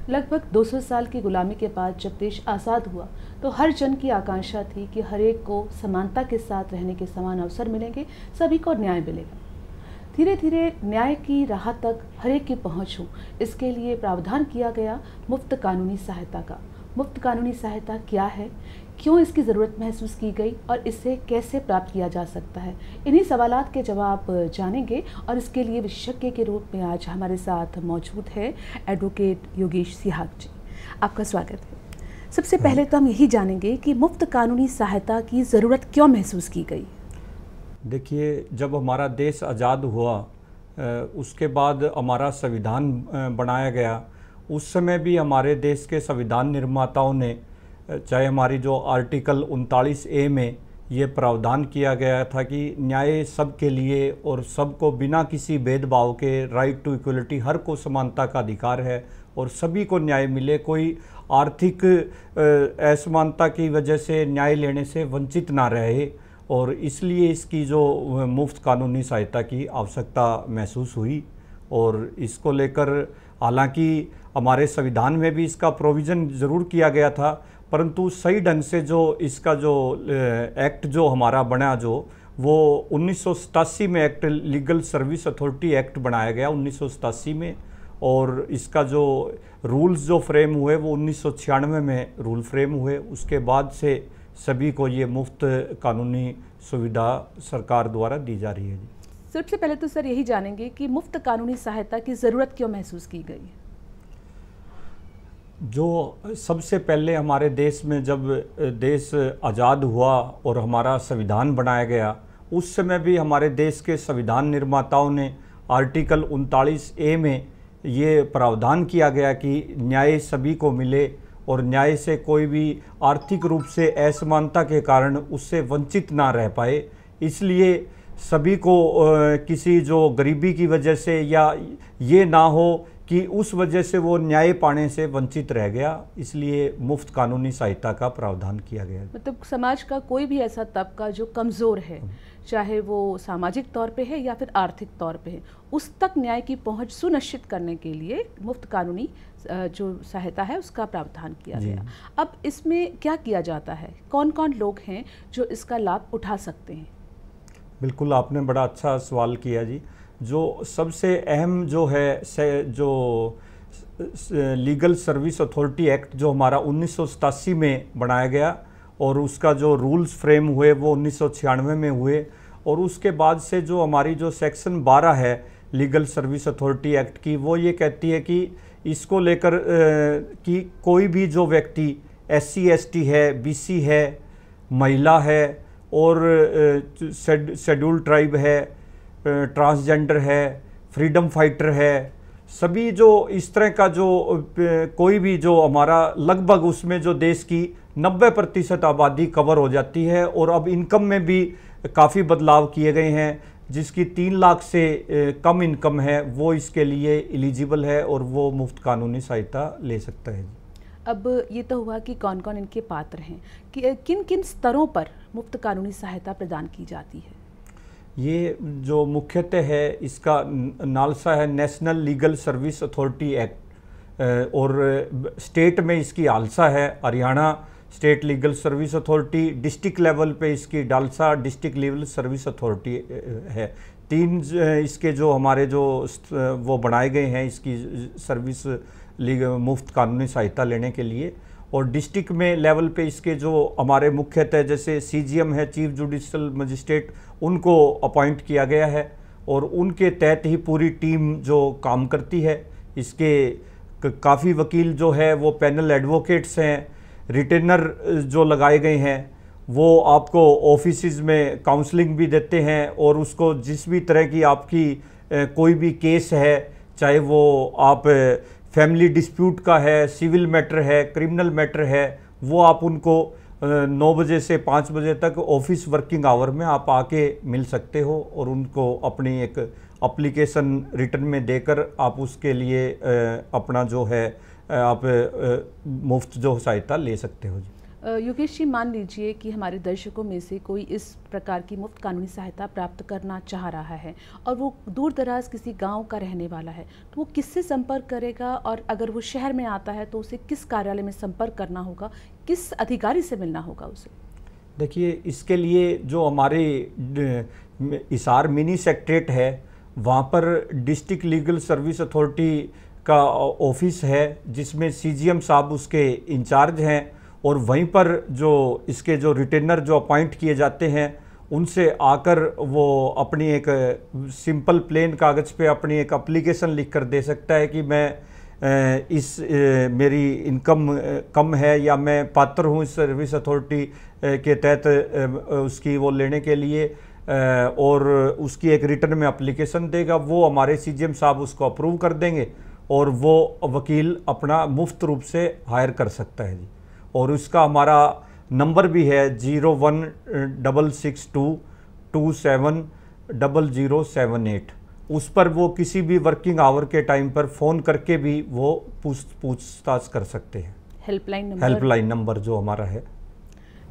लगभग 200 साल की गुलामी के बाद जब देश आज़ाद हुआ तो हर जन की आकांक्षा थी कि हर एक को समानता के साथ रहने के समान अवसर मिलेंगे, सभी को न्याय मिलेगा। धीरे धीरे न्याय की राह तक हर एक की पहुँच हो, इसके लिए प्रावधान किया गया मुफ्त कानूनी सहायता का। मुफ्त कानूनी सहायता क्या है, क्यों इसकी ज़रूरत महसूस की गई और इसे कैसे प्राप्त किया जा सकता है, इन्हीं सवालात के जवाब जानेंगे। और इसके लिए विशेषज्ञ के रूप में आज हमारे साथ मौजूद है एडवोकेट योगेश सिहाग जी। आपका स्वागत है। सबसे पहले तो हम यही जानेंगे कि मुफ्त कानूनी सहायता की ज़रूरत क्यों महसूस की गई। देखिए, जब हमारा देश आज़ाद हुआ उसके बाद हमारा संविधान बनाया गया, उस समय भी हमारे देश के संविधान निर्माताओं ने, चाहे हमारी जो आर्टिकल 39A में ये प्रावधान किया गया था कि न्याय सबके लिए और सबको बिना किसी भेदभाव के, राइट टू इक्वलिटी, हर को समानता का अधिकार है और सभी को न्याय मिले, कोई आर्थिक असमानता की वजह से न्याय लेने से वंचित ना रहे। और इसलिए इसकी जो मुफ्त कानूनी सहायता की आवश्यकता महसूस हुई और इसको लेकर हालांकि हमारे संविधान में भी इसका प्रोविज़न ज़रूर किया गया था, परंतु सही ढंग से जो इसका जो एक्ट जो हमारा बना, जो वो 1987 में act legal service authority act बनाया गया 1987 में, और इसका जो रूल्स जो फ्रेम हुए वो 1996 में रूल फ्रेम हुए। उसके बाद से सभी को ये मुफ्त कानूनी सुविधा सरकार द्वारा दी जा रही है जी। सबसे पहले तो सर यही जानेंगे कि मुफ्त कानूनी सहायता की ज़रूरत क्यों महसूस की गई। जो सबसे पहले हमारे देश में जब देश आज़ाद हुआ और हमारा संविधान बनाया गया, उस समय भी हमारे देश के संविधान निर्माताओं ने आर्टिकल 39A में ये प्रावधान किया गया कि न्याय सभी को मिले और न्याय से कोई भी आर्थिक रूप से असमानता के कारण उससे वंचित ना रह पाए। इसलिए सभी को किसी जो गरीबी की वजह से या ये ना हो कि उस वजह से वो न्याय पाने से वंचित रह गया, इसलिए मुफ्त कानूनी सहायता का प्रावधान किया गया। मतलब समाज का कोई भी ऐसा तबका जो कमज़ोर है, चाहे वो सामाजिक तौर पे है या फिर आर्थिक तौर पे है, उस तक न्याय की पहुंच सुनिश्चित करने के लिए मुफ्त कानूनी जो सहायता है उसका प्रावधान किया गया। अब इसमें क्या किया जाता है, कौन कौन लोग हैं जो इसका लाभ उठा सकते हैं? बिल्कुल, आपने बड़ा अच्छा सवाल किया जी। जो सबसे अहम जो है जो लीगल सर्विस अथॉरिटी एक्ट जो हमारा 1987 में बनाया गया और उसका जो रूल्स फ्रेम हुए वो 1996 में हुए, और उसके बाद से जो हमारी जो सेक्शन 12 है लीगल सर्विस अथॉरिटी एक्ट की, वो ये कहती है कि इसको लेकर कि कोई भी जो व्यक्ति SC ST है, BC है, महिला है और शेड्यूल ट्राइब है, ट्रांसजेंडर है, फ्रीडम फाइटर है, सभी जो इस तरह का जो कोई भी जो हमारा लगभग उसमें जो देश की 90% आबादी कवर हो जाती है। और अब इनकम में भी काफ़ी बदलाव किए गए हैं, जिसकी 3 लाख से कम इनकम है वो इसके लिए एलिजिबल है और वो मुफ्त कानूनी सहायता ले सकता है। अब ये तो हुआ कि कौन कौन इनके पात्र हैं, कि किन किन स्तरों पर मुफ्त कानूनी सहायता प्रदान की जाती है। ये जो मुख्यतः है इसका नालसा है national legal service authority act, और स्टेट में इसकी आलसा है Haryana state legal service authority, district level पे इसकी DALSA district level service authority है। 3 इसके जो हमारे जो वो बनाए गए हैं इसकी सर्विस मुफ्त कानूनी सहायता लेने के लिए। और डिस्ट्रिक्ट में लेवल पे इसके जो हमारे मुख्यतः जैसे CGM है, चीफ जुडिशल मजिस्ट्रेट, उनको अपॉइंट किया गया है और उनके तहत ही पूरी टीम जो काम करती है। इसके काफ़ी वकील जो है वो पैनल एडवोकेट्स हैं, रिटेनर जो लगाए गए हैं वो आपको ऑफिसेज में काउंसलिंग भी देते हैं और उसको जिस भी तरह की आपकी कोई भी केस है, चाहे वो आप फैमिली डिस्प्यूट का है, सिविल मैटर है, क्रिमिनल मैटर है, वो आप उनको 9 बजे से 5 बजे तक ऑफिस वर्किंग आवर में आप आके मिल सकते हो और उनको अपनी एक एप्लीकेशन रिटर्न में देकर आप उसके लिए अपना जो है आप मुफ्त जो सहायता ले सकते हो जी। योगेश जी, मान लीजिए कि हमारे दर्शकों में से कोई इस प्रकार की मुफ्त कानूनी सहायता प्राप्त करना चाह रहा है और वो दूर दराज किसी गांव का रहने वाला है, तो वो किससे संपर्क करेगा? और अगर वो शहर में आता है तो उसे किस कार्यालय में संपर्क करना होगा, किस अधिकारी से मिलना होगा उसे? देखिए, इसके लिए जो हमारे हिसार मिनी सेक्रेटेरिएट है, वहाँ पर डिस्ट्रिक्ट लीगल सर्विस अथॉरिटी का ऑफिस है, जिसमें सीजीएम साहब उसके इंचार्ज हैं, और वहीं पर जो इसके जो रिटेनर जो अपॉइंट किए जाते हैं, उनसे आकर वो अपनी एक सिंपल प्लेन कागज़ पे अपनी एक एप्लीकेशन लिख कर दे सकता है कि मैं मेरी इनकम कम है या मैं पात्र हूँ इस सर्विस अथॉरिटी के तहत उसकी वो लेने के लिए, और उसकी एक रिटर्न में एप्लीकेशन देगा। वो हमारे सीजीएम साहब उसको अप्रूव कर देंगे और वो वकील अपना मुफ्त रूप से हायर कर सकता है जी। और उसका हमारा नंबर भी है 0162270078। उस पर वो किसी भी वर्किंग आवर के टाइम पर फ़ोन करके भी वो पूछताछ कर सकते हैं। हेल्पलाइन नंबर जो हमारा है।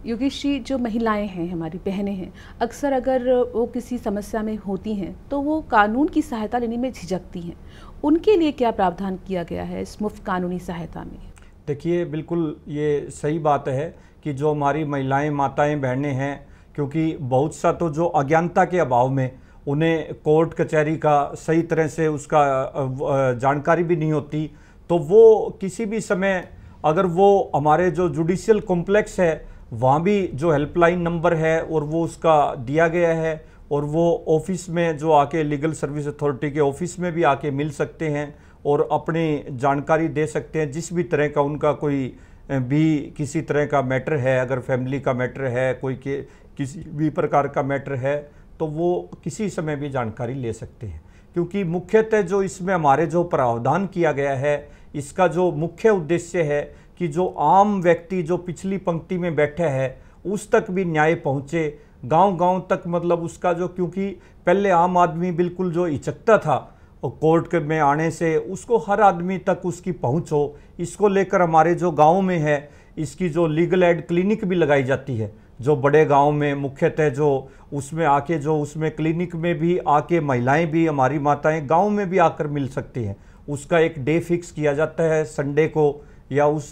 योगेश जी, जो महिलाएं हैं, हमारी बहनें हैं, अक्सर अगर वो किसी समस्या में होती हैं तो वो कानून की सहायता लेने में झिझकती हैं, उनके लिए क्या प्रावधान किया गया है इस मुफ्त कानूनी सहायता में? देखिए, बिल्कुल ये सही बात है कि जो हमारी महिलाएं, माताएं, बहनें हैं, क्योंकि बहुत सा तो जो अज्ञानता के अभाव में उन्हें कोर्ट कचहरी का सही तरह से उसका जानकारी भी नहीं होती, तो वो किसी भी समय अगर वो हमारे जो जुडिशियल कॉम्प्लेक्स है वहाँ भी जो हेल्पलाइन नंबर है और वो उसका दिया गया है, और वो ऑफिस में जो आके लीगल सर्विस अथॉरिटी के ऑफिस में भी आके मिल सकते हैं और अपनी जानकारी दे सकते हैं। जिस भी तरह का उनका कोई भी किसी तरह का मैटर है, अगर फैमिली का मैटर है, कोई किसी भी प्रकार का मैटर है, तो वो किसी समय भी जानकारी ले सकते हैं। क्योंकि मुख्यतः जो इसमें हमारे जो प्रावधान किया गया है, इसका जो मुख्य उद्देश्य है कि जो आम व्यक्ति जो पिछली पंक्ति में बैठा है उस तक भी न्याय पहुँचे, गांव-गांव तक, मतलब उसका जो, क्योंकि पहले आम आदमी बिल्कुल जो हिचकता था कोर्ट में आने से, उसको हर आदमी तक उसकी पहुंच हो, इसको लेकर हमारे जो गांव में है इसकी जो लीगल एड क्लिनिक भी लगाई जाती है। जो बड़े गांव में मुख्यतः जो उसमें आके जो उसमें क्लिनिक में भी आके महिलाएं भी, हमारी माताएं गांव में भी आकर मिल सकती हैं। उसका एक डे फिक्स किया जाता है संडे को, या उस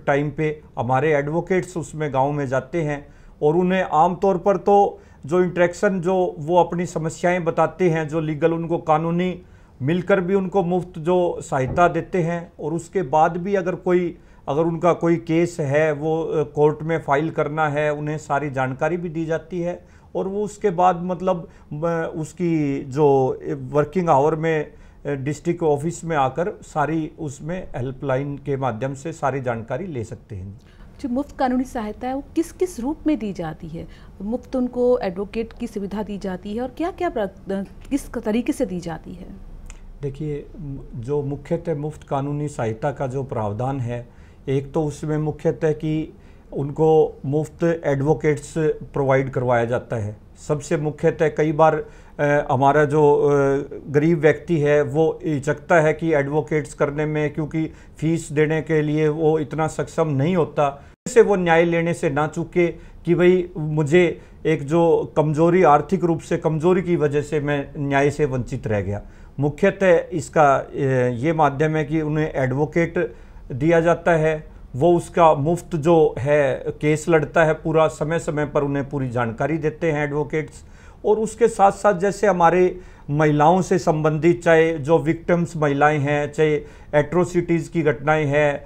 टाइम पे हमारे एडवोकेट्स उसमें गाँव में जाते हैं और उन्हें आमतौर पर तो जो इंटरेक्शन जो वो अपनी समस्याएं बताते हैं, जो लीगल उनको कानूनी मिलकर भी उनको मुफ्त जो सहायता देते हैं। और उसके बाद भी अगर उनका कोई केस है वो कोर्ट में फाइल करना है, उन्हें सारी जानकारी भी दी जाती है। और वो उसके बाद मतलब उसकी जो वर्किंग आवर में डिस्ट्रिक्ट ऑफिस में आकर सारी उसमें हेल्पलाइन के माध्यम से सारी जानकारी ले सकते हैं। जो मुफ्त कानूनी सहायता है वो किस किस रूप में दी जाती है? मुफ्त उनको एडवोकेट की सुविधा दी जाती है और क्या क्या किस तरीके से दी जाती है? देखिए, जो मुख्यतः मुफ्त कानूनी सहायता का जो प्रावधान है, एक तो उसमें मुख्यतः कि उनको मुफ्त एडवोकेट्स प्रोवाइड करवाया जाता है। सबसे मुख्यतः कई बार हमारा जो गरीब व्यक्ति है वो हिचकता है कि एडवोकेट्स करने में, क्योंकि फीस देने के लिए वो इतना सक्षम नहीं होता, से वो न्याय लेने से ना चूके कि भाई मुझे एक जो कमजोरी, आर्थिक रूप से कमजोरी की वजह से मैं न्याय से वंचित रह गया। मुख्यतः इसका ये माध्यम है कि उन्हें एडवोकेट दिया जाता है, वो उसका मुफ्त जो है केस लड़ता है, पूरा समय समय पर उन्हें पूरी जानकारी देते हैं एडवोकेट्स। और उसके साथ साथ जैसे हमारे महिलाओं से संबंधित, चाहे जो विक्टिम्स महिलाएं हैं, चाहे एट्रोसिटीज़ की घटनाएं हैं,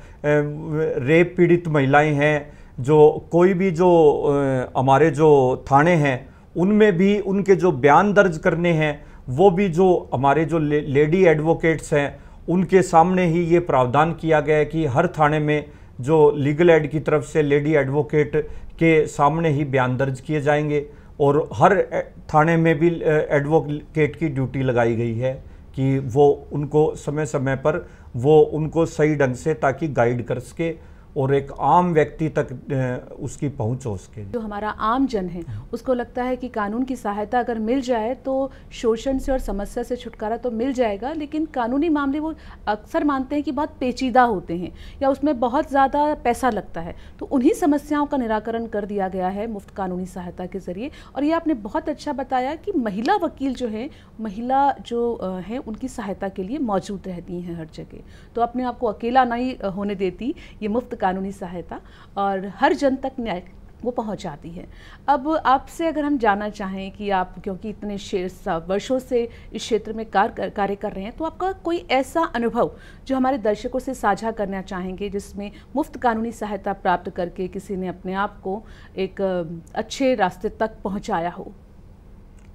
रेप पीड़ित महिलाएं हैं, जो कोई भी जो हमारे जो थाने हैं उनमें भी उनके जो बयान दर्ज करने हैं, वो भी जो हमारे जो लेडी एडवोकेट्स हैं उनके सामने ही ये प्रावधान किया गया है कि हर थाने में जो लीगल एड की तरफ से लेडी एडवोकेट के सामने ही बयान दर्ज किए जाएंगे। और हर थाने में भी एडवोकेट की ड्यूटी लगाई गई है कि वो उनको समय समय पर वो उनको सही ढंग से ताकि गाइड कर सके और एक आम व्यक्ति तक उसकी पहुंच हो सके। जो हमारा आम जन है उसको लगता है कि कानून की सहायता अगर मिल जाए तो शोषण से और समस्या से छुटकारा तो मिल जाएगा, लेकिन कानूनी मामले वो अक्सर मानते हैं कि बहुत पेचीदा होते हैं या उसमें बहुत ज़्यादा पैसा लगता है। तो उन्हीं समस्याओं का निराकरण कर दिया गया है मुफ्त कानूनी सहायता के ज़रिए। और ये आपने बहुत अच्छा बताया कि महिला वकील जो है, महिला जो हैं उनकी सहायता के लिए मौजूद रहती हैं हर जगह, तो अपने आप को अकेला नहीं होने देती ये मुफ्त कानूनी सहायता, और हर जन तक न्याय वो पहुंचाती है। अब आपसे अगर हम जानना चाहें कि आप क्योंकि इतने वर्षों से इस क्षेत्र में कार्य कर रहे हैं, तो आपका कोई ऐसा अनुभव जो हमारे दर्शकों से साझा करना चाहेंगे जिसमें मुफ्त कानूनी सहायता प्राप्त करके किसी ने अपने आप को एक अच्छे रास्ते तक पहुंचाया हो?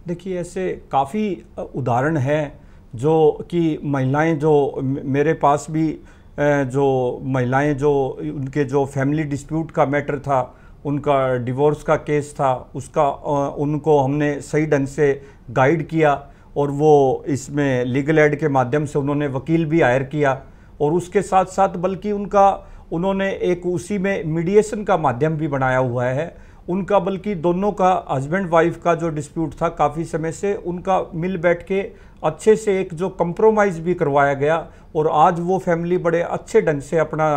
देखिए, ऐसे काफ़ी उदाहरण हैं जो कि महिलाएं, जो मेरे पास भी जो महिलाएं जो उनके जो फैमिली डिस्प्यूट का मैटर था, उनका डिवोर्स का केस था, उसका उनको हमने सही ढंग से गाइड किया और वो इसमें लीगल एड के माध्यम से उन्होंने वकील भी हायर किया, और उसके साथ साथ बल्कि उन्होंने एक उसी में मीडिएशन का माध्यम भी बनाया हुआ है उनका, बल्कि दोनों का हस्बैंड वाइफ का जो डिस्प्यूट था काफ़ी समय से, उनका मिल बैठ के अच्छे से एक जो कंप्रोमाइज़ भी करवाया गया, और आज वो फैमिली बड़े अच्छे ढंग से अपना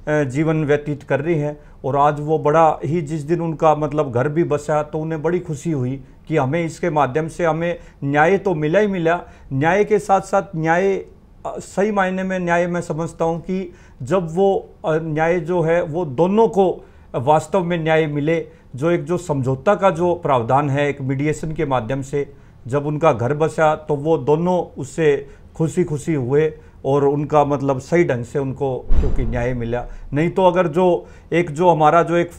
जीवन व्यतीत कर रही है। और आज वो बड़ा ही, जिस दिन उनका मतलब घर भी बसा तो उन्हें बड़ी खुशी हुई कि हमें इसके माध्यम से हमें न्याय तो मिला ही मिला, न्याय के साथ साथ न्याय, सही मायने में न्याय मैं समझता हूँ कि जब वो न्याय जो है वो दोनों को वास्तव में न्याय मिले, जो एक जो समझौता का जो प्रावधान है एक मीडिएशन के माध्यम से, जब उनका घर बसा तो वो दोनों उससे खुशी खुशी हुए और उनका मतलब सही ढंग से उनको क्योंकि न्याय मिला। नहीं तो अगर जो हमारा जो एक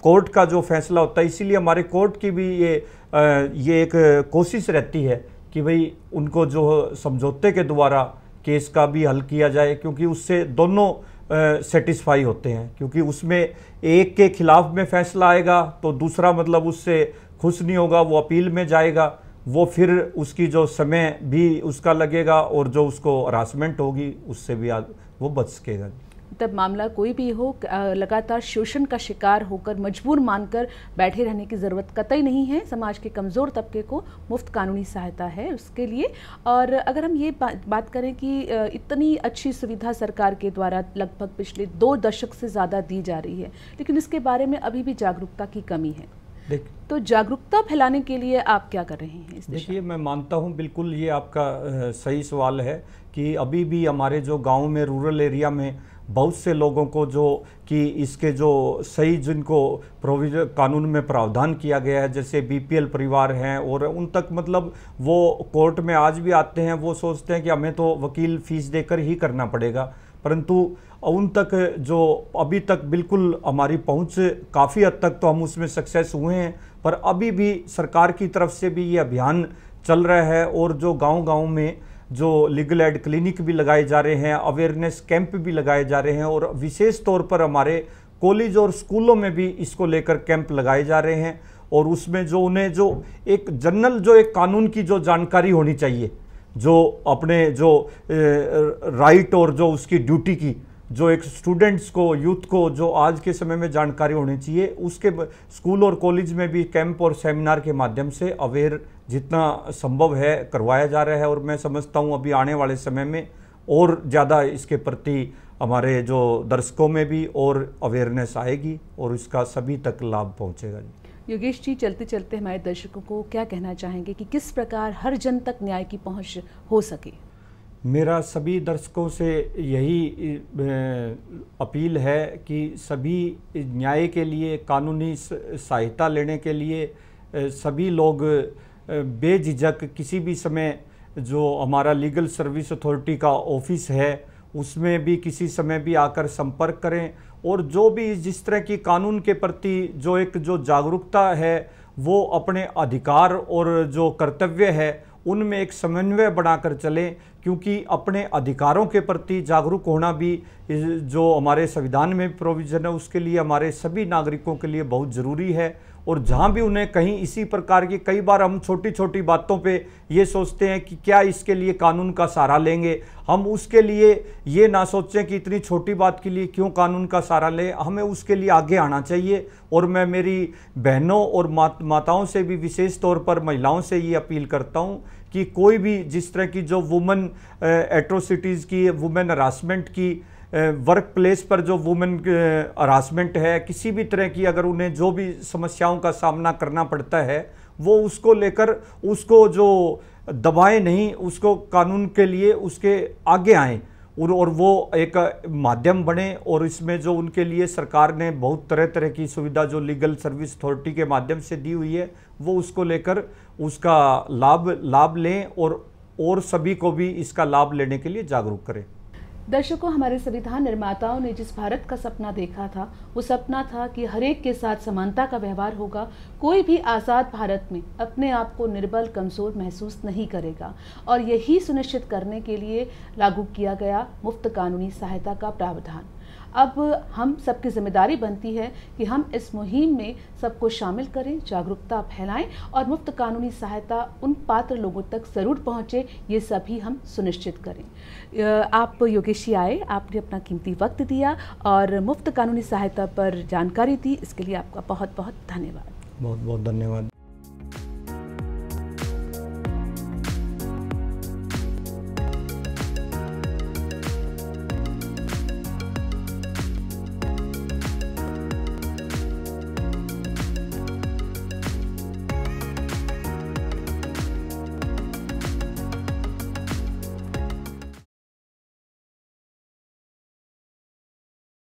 कोर्ट का जो फैसला होता है, इसीलिए हमारे कोर्ट की भी ये एक कोशिश रहती है कि भाई उनको जो समझौते के द्वारा केस का भी हल किया जाए, क्योंकि उससे दोनों सेटिस्फाई होते हैं, क्योंकि उसमें एक के खिलाफ में फैसला आएगा तो दूसरा मतलब उससे खुश नहीं होगा, वो अपील में जाएगा, वो फिर उसकी जो समय भी उसका लगेगा और जो उसको हरासमेंट होगी उससे भी वो बच सकेगा। तब मामला कोई भी हो, लगातार शोषण का शिकार होकर मजबूर मानकर बैठे रहने की ज़रूरत कतई नहीं है। समाज के कमज़ोर तबके को मुफ्त कानूनी सहायता है उसके लिए। और अगर हम ये बात करें कि इतनी अच्छी सुविधा सरकार के द्वारा लगभग पिछले 2 दशक से ज़्यादा दी जा रही है, लेकिन इसके बारे में अभी भी जागरूकता की कमी है, तो जागरूकता फैलाने के लिए आप क्या कर रहे हैं इस दिशा? देखिए, मैं मानता हूँ बिल्कुल ये आपका सही सवाल है कि अभी भी हमारे जो गांव में, रूरल एरिया में बहुत से लोगों को जो कि इसके जो सही जिनको प्रोविजन कानून में प्रावधान किया गया है, जैसे बीपीएल परिवार हैं, और उन तक मतलब वो कोर्ट में आज भी आते हैं, वो सोचते हैं कि हमें तो वकील फीस देकर ही करना पड़ेगा, परंतु उन तक जो अभी तक बिल्कुल हमारी पहुंच काफ़ी हद तक तो हम उसमें सक्सेस हुए हैं, पर अभी भी सरकार की तरफ से भी ये अभियान चल रहा है, और जो गांव-गांव में जो लीगल एड क्लिनिक भी लगाए जा रहे हैं, अवेयरनेस कैंप भी लगाए जा रहे हैं, और विशेष तौर पर हमारे कॉलेज और स्कूलों में भी इसको लेकर कैंप लगाए जा रहे हैं। और उसमें जो उन्हें जो एक जनरल जो एक कानून की जो जानकारी होनी चाहिए, जो अपने जो राइट और जो उसकी ड्यूटी की जो एक स्टूडेंट्स को, यूथ को जो आज के समय में जानकारी होनी चाहिए, उसके स्कूल और कॉलेज में भी कैंप और सेमिनार के माध्यम से अवेयर जितना संभव है करवाया जा रहा है। और मैं समझता हूँ अभी आने वाले समय में और ज़्यादा इसके प्रति हमारे जो दर्शकों में भी और अवेयरनेस आएगी और इसका सभी तक लाभ पहुँचेगा। योगेश जी, चलते चलते हमारे दर्शकों को क्या कहना चाहेंगे कि किस प्रकार हर जन तक न्याय की पहुँच हो सके? मेरा सभी दर्शकों से यही अपील है कि सभी न्याय के लिए, कानूनी सहायता लेने के लिए सभी लोग बेझिझक किसी भी समय जो हमारा लीगल सर्विस अथॉरिटी का ऑफिस है उसमें भी किसी समय भी आकर संपर्क करें, और जो भी जिस तरह की कानून के प्रति जो एक जो जागरूकता है वो अपने अधिकार और जो कर्तव्य है उनमें एक समन्वय बनाकर चलें, क्योंकि अपने अधिकारों के प्रति जागरूक होना भी जो हमारे संविधान में प्रोविज़न है उसके लिए हमारे सभी नागरिकों के लिए बहुत ज़रूरी है। और जहाँ भी उन्हें कहीं इसी प्रकार की, कई बार हम छोटी छोटी बातों पे ये सोचते हैं कि क्या इसके लिए कानून का सहारा लेंगे, हम उसके लिए ये ना सोचें कि इतनी छोटी बात के लिए क्यों कानून का सहारा लें, हमें उसके लिए आगे आना चाहिए। और मैं मेरी बहनों और माताओं से भी, विशेष तौर पर महिलाओं से ये अपील करता हूँ कि कोई भी जिस तरह की जो वुमेन एट्रोसिटीज़ की, वुमेन हरासमेंट की, वर्क प्लेस पर जो वुमेन हरासमेंट है, किसी भी तरह की अगर उन्हें जो भी समस्याओं का सामना करना पड़ता है वो उसको लेकर उसको जो दबाएं नहीं, उसको कानून के लिए उसके आगे आएं और वो एक माध्यम बने। और इसमें जो उनके लिए सरकार ने बहुत तरह तरह की सुविधा जो लीगल सर्विस अथॉरिटी के माध्यम से दी हुई है वो उसको लेकर उसका लाभ लें और सभी को भी इसका लाभ लेने के लिए जागरूक करें। दर्शकों, हमारे संविधान निर्माताओं ने जिस भारत का सपना देखा था वो सपना था कि हर एक के साथ समानता का व्यवहार होगा। कोई भी आज़ाद भारत में अपने आप को निर्बल, कमज़ोर महसूस नहीं करेगा। और यही सुनिश्चित करने के लिए लागू किया गया मुफ्त कानूनी सहायता का प्रावधान। अब हम सबकी जिम्मेदारी बनती है कि हम इस मुहिम में सबको शामिल करें, जागरूकता फैलाएं और मुफ्त कानूनी सहायता उन पात्र लोगों तक ज़रूर पहुंचे, ये सभी हम सुनिश्चित करें। आप योगेश जी आए, आपने अपना कीमती वक्त दिया और मुफ्त कानूनी सहायता पर जानकारी दी, इसके लिए आपका बहुत बहुत धन्यवाद। बहुत बहुत धन्यवाद।